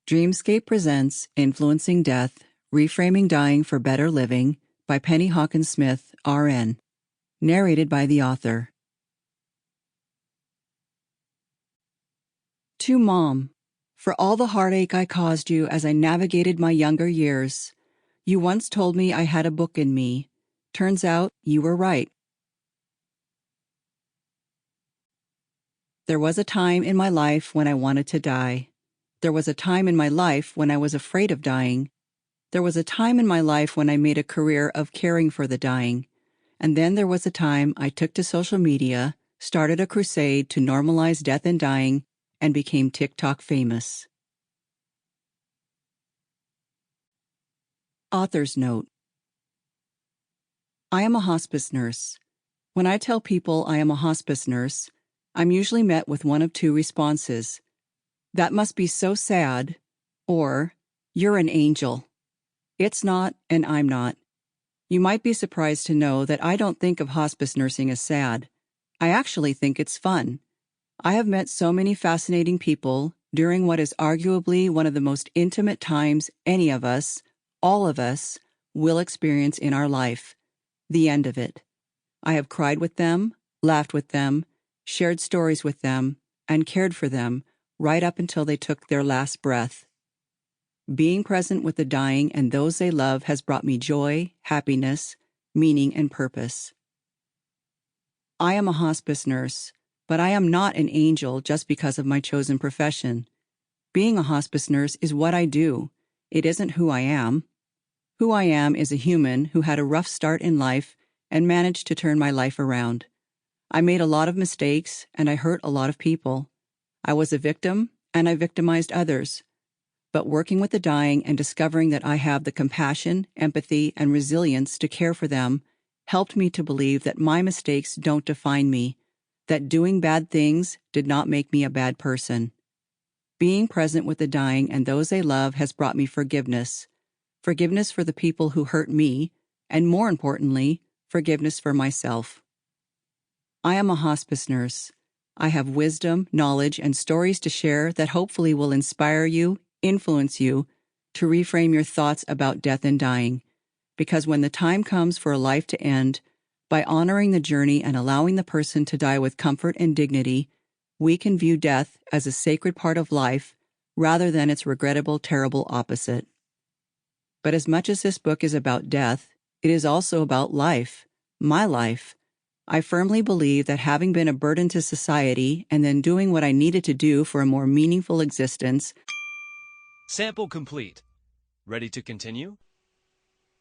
Dreamscape presents Influencing Death, Reframing Dying for Better Living by Penny Hawkins Smith, RN. Narrated by the author. To Mom, for all the heartache I caused you as I navigated my younger years, you once told me I had a book in me. Turns out you were right. There was a time in my life when I wanted to die. There was a time in my life when I was afraid of dying. There was a time in my life when I made a career of caring for the dying. And then there was a time I took to social media, started a crusade to normalize death and dying, and became TikTok famous. Author's note. I am a hospice nurse. When I tell people I am a hospice nurse, I'm usually met with one of two responses. That must be so sad, or, you're an angel. It's not, and I'm not. You might be surprised to know that I don't think of hospice nursing as sad. I actually think it's fun. I have met so many fascinating people during what is arguably one of the most intimate times any of us, all of us, will experience in our life. The end of it. I have cried with them, laughed with them, shared stories with them, and cared for them right up until they took their last breath. Being present with the dying and those they love has brought me joy, happiness, meaning, and purpose. I am a hospice nurse, but I am not an angel just because of my chosen profession. Being a hospice nurse is what I do. It isn't who I am. Who I am is a human who had a rough start in life and managed to turn my life around. I made a lot of mistakes and I hurt a lot of people. I was a victim and I victimized others. But working with the dying and discovering that I have the compassion, empathy, and resilience to care for them helped me to believe that my mistakes don't define me, that doing bad things did not make me a bad person. Being present with the dying and those they love has brought me forgiveness. Forgiveness for the people who hurt me, and more importantly, forgiveness for myself. I am a hospice nurse. I have wisdom, knowledge, and stories to share that hopefully will inspire you, influence you, to reframe your thoughts about death and dying. Because when the time comes for a life to end, by honoring the journey and allowing the person to die with comfort and dignity, we can view death as a sacred part of life rather than its regrettable, terrible opposite. But as much as this book is about death, it is also about life, my life. I firmly believe that having been a burden to society and then doing what I needed to do for a more meaningful existence. Sample complete. Ready to continue?